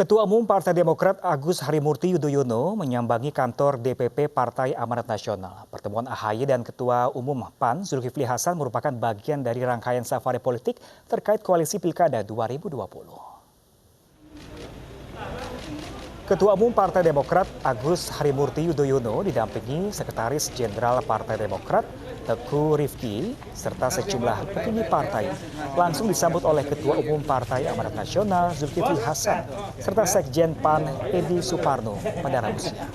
Ketua Umum Partai Demokrat Agus Harimurti Yudhoyono menyambangi kantor DPP Partai Amanat Nasional. Pertemuan AHY dan Ketua Umum PAN Zulkifli Hasan merupakan bagian dari rangkaian safari politik terkait koalisi Pilkada 2020. Ketua Umum Partai Demokrat Agus Harimurti Yudhoyono didampingi Sekretaris Jenderal Partai Demokrat Teguh Rifki serta sejumlah petinggi partai langsung disambut oleh Ketua Umum Partai Amanat Nasional Zulkifli Hasan serta Sekjen PAN Edi Suparno pada Rabu siang.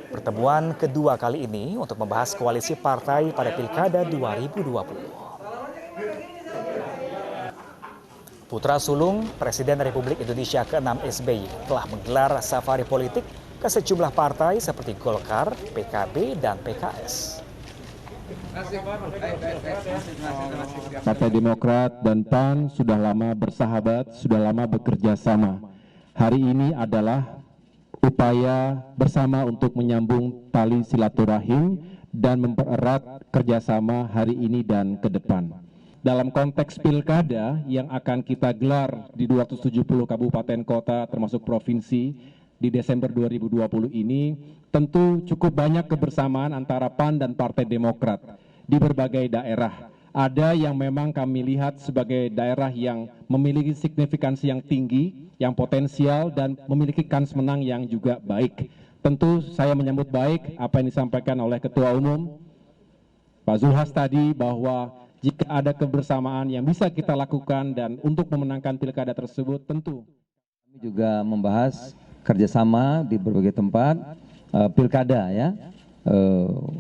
Pertemuan kedua kali ini untuk membahas koalisi partai pada Pilkada 2020. Putra sulung Presiden Republik Indonesia ke-6 SBY telah menggelar safari politik ke sejumlah partai seperti Golkar, PKB, dan PKS. Partai Demokrat dan PAN sudah lama bersahabat, sudah lama bekerja sama. Hari ini adalah upaya bersama untuk menyambung tali silaturahim dan mempererat kerjasama hari ini dan ke depan. Dalam konteks pilkada yang akan kita gelar di 270 kabupaten kota termasuk provinsi di Desember 2020 ini, tentu cukup banyak kebersamaan antara PAN dan Partai Demokrat di berbagai daerah. Ada yang memang kami lihat sebagai daerah yang memiliki signifikansi yang tinggi, yang potensial, dan memiliki kans menang yang juga baik. Tentu saya menyambut baik apa yang disampaikan oleh Ketua Umum Pak Zulhas tadi, bahwa jika ada kebersamaan yang bisa kita lakukan dan untuk memenangkan pilkada tersebut, tentu kami juga membahas kerjasama di berbagai tempat pilkada ya.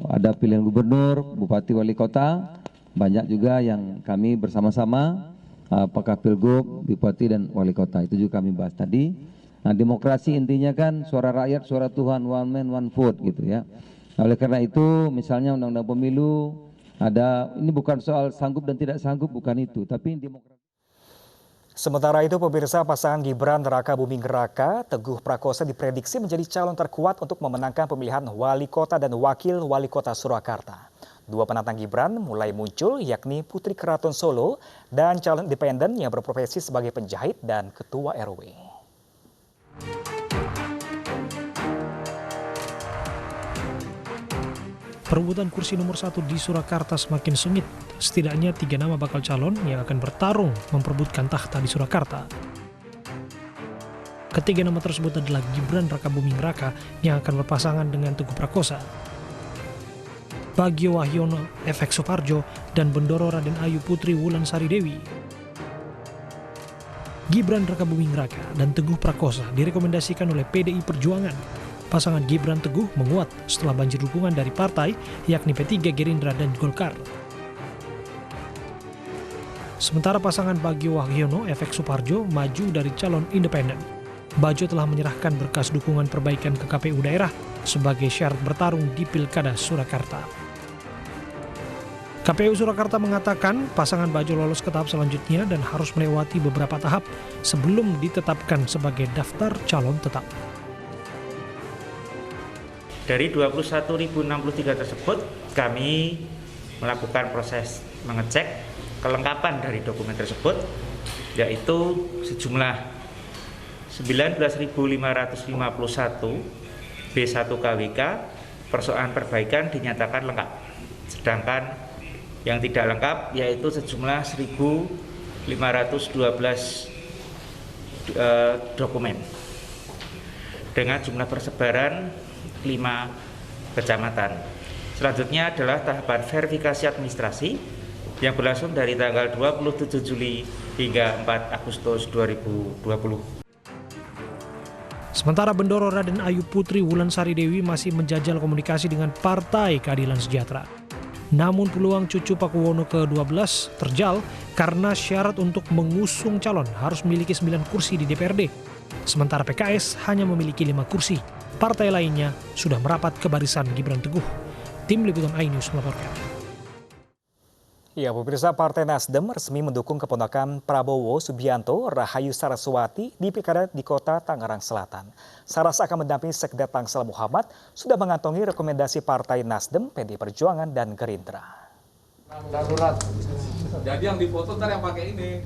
Ada pilihan gubernur, bupati, wali kota, banyak juga yang kami bersama-sama, apakah pilgub, bupati dan wali kota, itu juga kami bahas tadi. Nah, demokrasi intinya kan suara rakyat, suara Tuhan, one man, one vote gitu ya. Nah, oleh karena itu misalnya undang-undang pemilu, ada, ini bukan soal sanggup dan tidak sanggup, bukan itu, tapi demokrasi. Sementara itu, pemirsa, pasangan Gibran Raka Buming Raka Teguh Prakosa diprediksi menjadi calon terkuat untuk memenangkan pemilihan wali kota dan wakil wali kota Surakarta. Dua penantang Gibran mulai muncul, yakni Putri Keraton Solo dan calon independen yang berprofesi sebagai penjahit dan ketua RW. Perebutan kursi nomor 1 di Surakarta semakin sengit. Setidaknya 3 nama bakal calon yang akan bertarung memperebutkan tahta di Surakarta. Ketiga nama tersebut adalah Gibran Raka Buming Raka yang akan berpasangan dengan Teguh Prakosa, Bagio Wahyono Efek Suparjo, dan Bendoro Raden Ayu Putri Wulansari Dewi. Gibran Raka Buming Raka dan Teguh Prakosa direkomendasikan oleh PDI Perjuangan. Pasangan Gibran Teguh menguat setelah banjir dukungan dari partai, yakni P3, Gerindra, dan Golkar. Sementara pasangan Bagio Wahyono Efek Suparjo maju dari calon independen. Bajo telah menyerahkan berkas dukungan perbaikan ke KPU daerah sebagai syarat bertarung di Pilkada Surakarta. KPU Surakarta mengatakan pasangan Bajo lolos ke tahap selanjutnya dan harus melewati beberapa tahap sebelum ditetapkan sebagai daftar calon tetap. Dari 21.063 tersebut, kami melakukan proses mengecek kelengkapan dari dokumen tersebut, yaitu sejumlah 19.551 B1 KWK persoalan perbaikan dinyatakan lengkap. Sedangkan yang tidak lengkap yaitu sejumlah 1.512 dokumen dengan jumlah persebaran 5 kecamatan. Selanjutnya adalah tahapan verifikasi administrasi yang berlangsung dari tanggal 27 Juli hingga 4 Agustus 2020. Sementara Bendoro Raden Ayu Putri Wulansari Dewi masih menjajal komunikasi dengan Partai Keadilan Sejahtera. Namun peluang cucu Pakuwono ke-12 terjal karena syarat untuk mengusung calon harus memiliki 9 kursi di DPRD. Sementara PKS hanya memiliki 5 kursi. Partai lainnya sudah merapat ke barisan Gibran Teguh. Tim Liputan iNews melaporkan. Ya, pemirsa, Partai Nasdem resmi mendukung keponakan Prabowo Subianto, Rahayu Saraswati, di Pilkada di Kota Tangerang Selatan. Saras akan mendampingi Sekda Tangsel Muhammad sudah mengantongi rekomendasi Partai Nasdem, PDI Perjuangan, dan Gerindra. Darurat. Jadi yang difoto ntar yang pakai ini.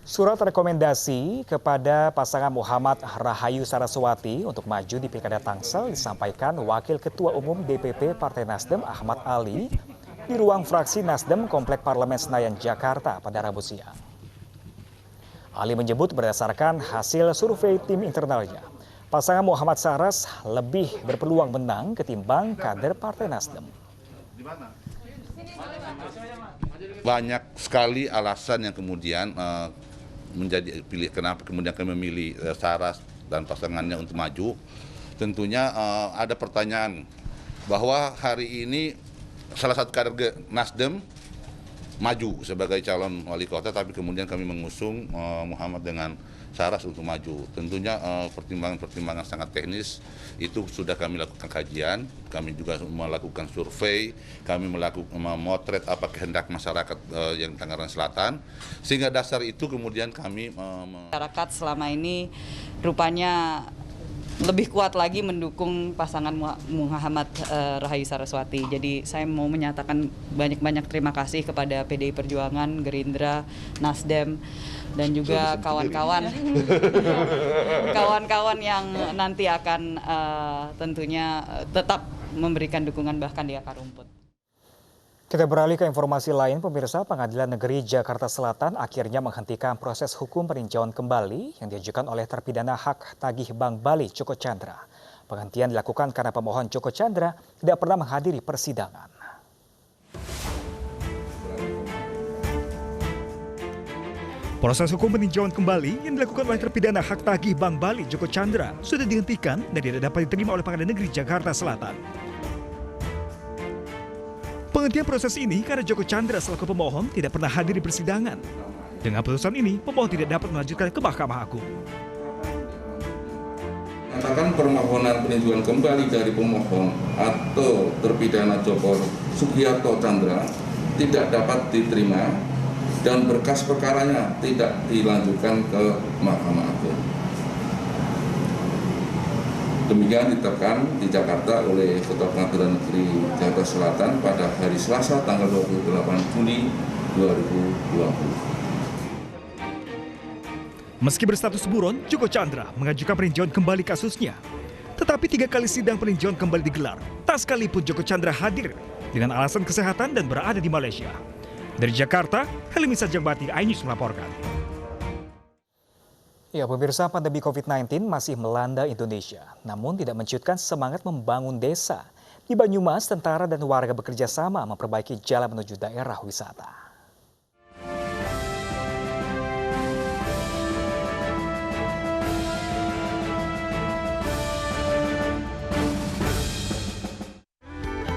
Surat rekomendasi kepada pasangan Muhammad Rahayu Saraswati untuk maju di Pilkada Tangsel disampaikan Wakil Ketua Umum DPP Partai Nasdem Ahmad Ali di ruang fraksi Nasdem Komplek Parlemen Senayan, Jakarta pada Rabu siang. Ali menyebut berdasarkan hasil survei tim internalnya, pasangan Muhammad Saras lebih berpeluang menang ketimbang kader Partai Nasdem. Banyak sekali alasan yang kemudian menjadi pilih kenapa kemudian kami memilih Saras dan pasangannya untuk maju. Tentunya ada pertanyaan bahwa hari ini salah satu kader Nasdem maju sebagai calon wali kota, tapi kemudian kami mengusung Muhammad dengan Saras untuk maju. Tentunya pertimbangan-pertimbangan sangat teknis itu sudah kami lakukan kajian, kami juga melakukan survei, kami melakukan memotret apa kehendak masyarakat yang Tangerang Selatan, sehingga dasar itu kemudian kami masyarakat selama ini rupanya lebih kuat lagi mendukung pasangan Muhammad Rahayu Saraswati. Jadi saya mau menyatakan banyak-banyak terima kasih kepada PDI Perjuangan, Gerindra, Nasdem, dan juga kawan-kawan yang nanti akan tentunya tetap memberikan dukungan bahkan di akar rumput. Kita beralih ke informasi lain, pemirsa. Pengadilan Negeri Jakarta Selatan akhirnya menghentikan proses hukum peninjauan kembali yang diajukan oleh terpidana hak tagih Bank Bali Joko Chandra. Penghentian dilakukan karena pemohon Joko Chandra tidak pernah menghadiri persidangan. Proses hukum peninjauan kembali yang dilakukan oleh terpidana hak tagih Bank Bali Joko Chandra sudah dihentikan dan tidak dapat diterima oleh Pengadilan Negeri Jakarta Selatan. Penghentian proses ini karena Joko Chandra selaku pemohon tidak pernah hadir di persidangan. Dengan putusan ini, pemohon tidak dapat melanjutkan ke Mahkamah Agung. Katakan permohonan peninjauan kembali dari pemohon atau terpidana Joko Sugiarto Chandra tidak dapat diterima dan berkas perkaranya tidak dilanjutkan ke Mahkamah Agung. Demikian ditetapkan di Jakarta oleh Ketua Pengadilan Negeri Jakarta Selatan pada hari Selasa tanggal 28 Juni 2020. Meski berstatus buron, Joko Chandra mengajukan peninjauan kembali kasusnya. Tetapi 3 kali sidang peninjauan kembali digelar, tak sekalipun Joko Chandra hadir dengan alasan kesehatan dan berada di Malaysia. Dari Jakarta, Helmi Sajangbati, iNews melaporkan. Ya, pemirsa, pandemi COVID-19 masih melanda Indonesia, namun tidak menciutkan semangat membangun desa. Di Banyumas, tentara dan warga bekerja sama memperbaiki jalan menuju daerah wisata.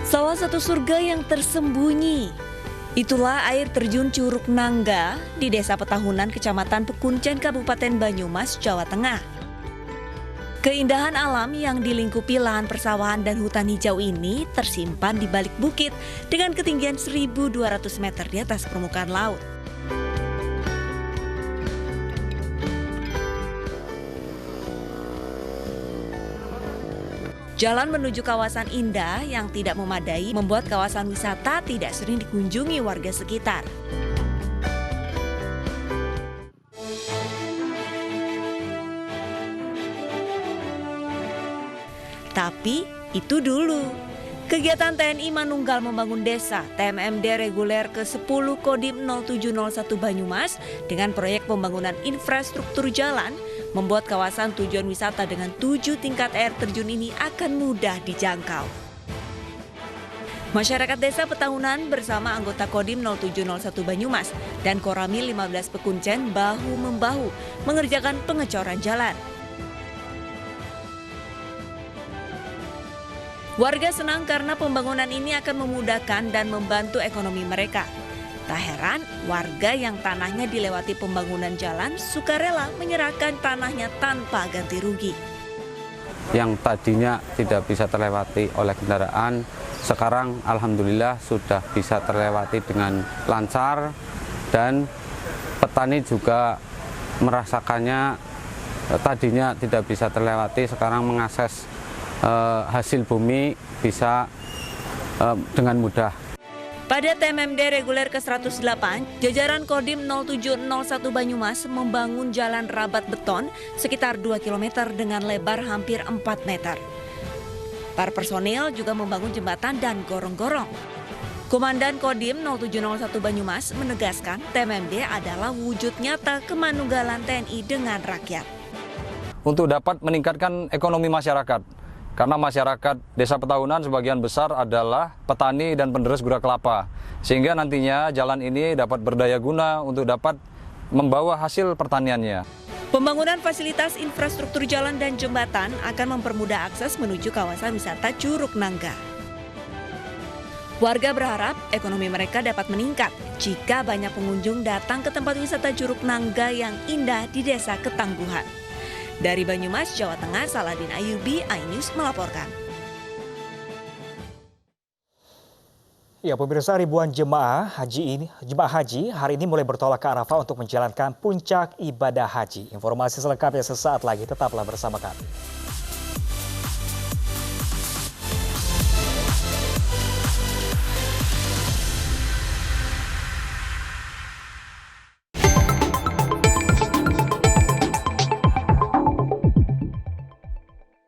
Salah satu surga yang tersembunyi. Itulah air terjun Curug Nangga di Desa Petahunan, Kecamatan Pekuncen, Kabupaten Banyumas, Jawa Tengah. Keindahan alam yang dilingkupi lahan persawahan dan hutan hijau ini tersimpan di balik bukit dengan ketinggian 1.200 meter di atas permukaan laut. Jalan menuju kawasan indah yang tidak memadai membuat kawasan wisata tidak sering dikunjungi warga sekitar. Tapi itu dulu. Kegiatan TNI Manunggal Membangun Desa TMMD reguler ke-10 Kodim 0701 Banyumas dengan proyek pembangunan infrastruktur jalan membuat kawasan tujuan wisata dengan 7 tingkat air terjun ini akan mudah dijangkau. Masyarakat Desa Petahunan bersama anggota Kodim 0701 Banyumas dan Koramil 15 Pekuncen bahu-membahu mengerjakan pengecoran jalan. Warga senang karena pembangunan ini akan memudahkan dan membantu ekonomi mereka. Tak heran, warga yang tanahnya dilewati pembangunan jalan sukarela menyerahkan tanahnya tanpa ganti rugi. Yang tadinya tidak bisa terlewati oleh kendaraan, sekarang alhamdulillah sudah bisa terlewati dengan lancar dan petani juga merasakannya. Tadinya tidak bisa terlewati, sekarang mengakses hasil bumi bisa dengan mudah. Pada TMMD reguler ke-108, jajaran Kodim 0701 Banyumas membangun jalan rabat beton sekitar 2 km dengan lebar hampir 4 meter. Para personil juga membangun jembatan dan gorong-gorong. Komandan Kodim 0701 Banyumas menegaskan TMMD adalah wujud nyata kemanunggalan TNI dengan rakyat. Untuk dapat meningkatkan ekonomi masyarakat. Karena masyarakat Desa Petahunan sebagian besar adalah petani dan penerus gula kelapa. Sehingga nantinya jalan ini dapat berdaya guna untuk dapat membawa hasil pertaniannya. Pembangunan fasilitas infrastruktur jalan dan jembatan akan mempermudah akses menuju kawasan wisata Curug Nangga. Warga berharap ekonomi mereka dapat meningkat jika banyak pengunjung datang ke tempat wisata Curug Nangga yang indah di Desa Ketangguhan. Dari Banyumas, Jawa Tengah, Saladin Ayubi, iNews melaporkan. Ya, pemirsa, ribuan jemaah haji hari ini mulai bertolak ke Arafah untuk menjalankan puncak ibadah haji. Informasi selengkapnya sesaat lagi, tetaplah bersama kami.